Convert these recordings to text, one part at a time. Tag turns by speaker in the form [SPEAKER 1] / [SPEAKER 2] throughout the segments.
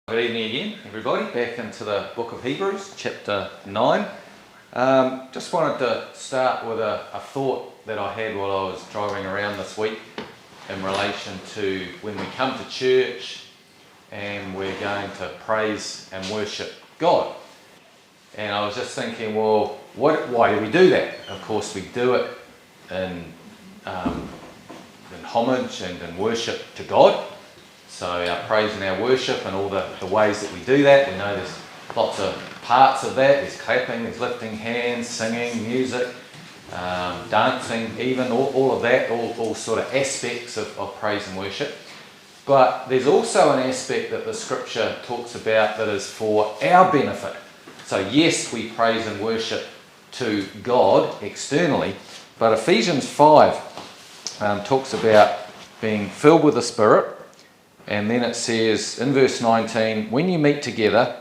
[SPEAKER 1] Good evening again, everybody. Back into the book of Hebrews, chapter 9. Just wanted to start with a thought that I had while I was driving around this week in relation to when we come to church and we're going to praise and worship God. And I was just thinking, well, why do we do that? Of course, we do it in homage and in worship to God. So our praise and our worship and all the ways that we do that, we know there's lots of parts of that. There's clapping, there's lifting hands, singing, music, dancing even, all of that, all sort of aspects of praise and worship. But there's also an aspect that the scripture talks about that is for our benefit. So yes, we praise and worship to God externally, but Ephesians 5 talks about being filled with the Spirit. And then it says in verse 19, when you meet together,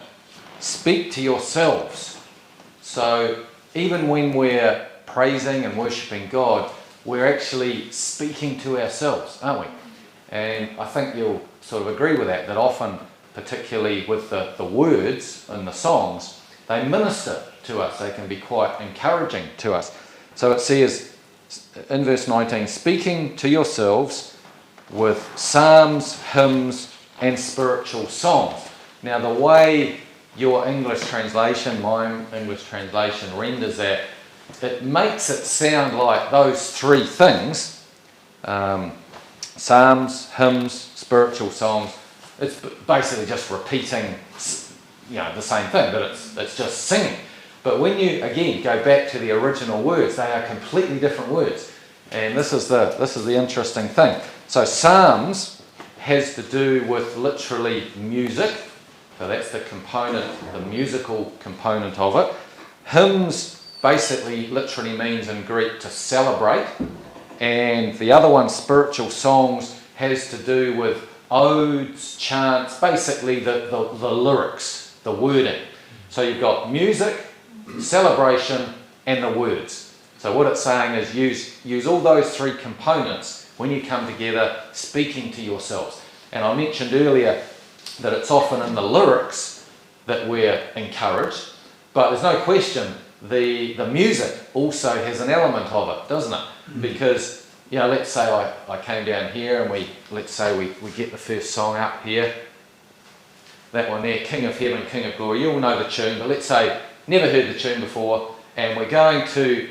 [SPEAKER 1] speak to yourselves. So even when we're praising and worshipping God, we're actually speaking to ourselves, aren't we? And I think you'll sort of agree with that often, particularly with the words and the songs, they minister to us. They can be quite encouraging to us. So it says in verse 19, speaking to yourselves with psalms, hymns and spiritual songs. Now the way your English translation, my English translation renders that, it makes it sound like those three things, psalms, hymns, spiritual songs, it's basically just repeating the same thing, but it's just singing. But when you again go back to the original words, they are completely different words. And this is the interesting thing. So psalms has to do with literally music. So that's the component, the musical component of it. Hymns basically literally means in Greek to celebrate. And the other one, spiritual songs, has to do with odes, chants, basically the lyrics, the wording. So you've got music, celebration and the words. So what it's saying is use all those three components when you come together speaking to yourselves. And I mentioned earlier that it's often in the lyrics that we're encouraged, but there's no question the music also has an element of it, doesn't it? Because, let's say I came down here and we get the first song up here. That one there, King of Heaven, King of Glory. You all know the tune, but let's say never heard the tune before. And we're going to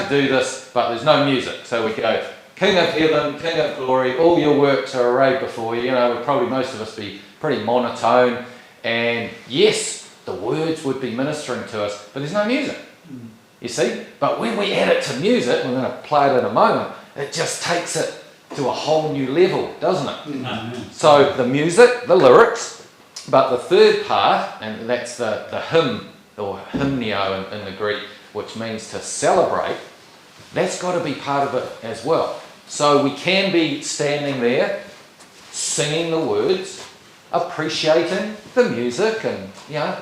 [SPEAKER 1] do this, but there's no music. So we go, King of Heaven, King of Glory, all your works are arrayed before you. Would probably most of us be pretty monotone. And yes, the words would be ministering to us, but there's no music. You see? But when we add it to music, we're going to play it in a moment, it just takes it to a whole new level, doesn't it? So the music, the lyrics, but the third part, and that's the hymn, or hymnio in the Greek, which means to celebrate, that's got to be part of it as well. So we can be standing there, singing the words, appreciating the music and,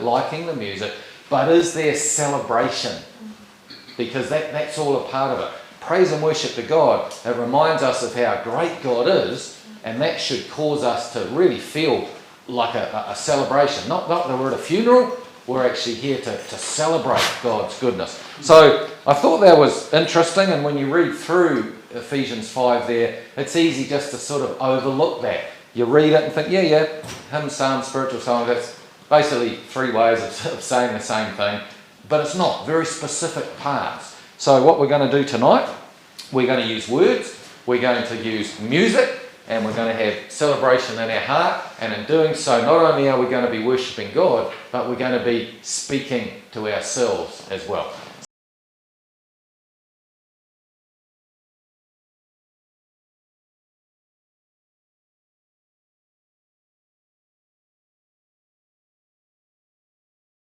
[SPEAKER 1] liking the music, but is there celebration? Because that's all a part of it. Praise and worship to God, it reminds us of how great God is, and that should cause us to really feel like a celebration. Not that we're at a funeral, we're actually here to celebrate God's goodness. So I thought that was interesting, and when you read through Ephesians 5 there, it's easy just to sort of overlook that. You read it and think, hymn, psalm, spiritual song, that's basically three ways of saying the same thing, but it's not, very specific parts. So what we're going to do tonight, we're going to use words, we're going to use music, and we're going to have celebration in our heart, and in doing so, not only are we going to be worshipping God, but we're going to be speaking to ourselves as well.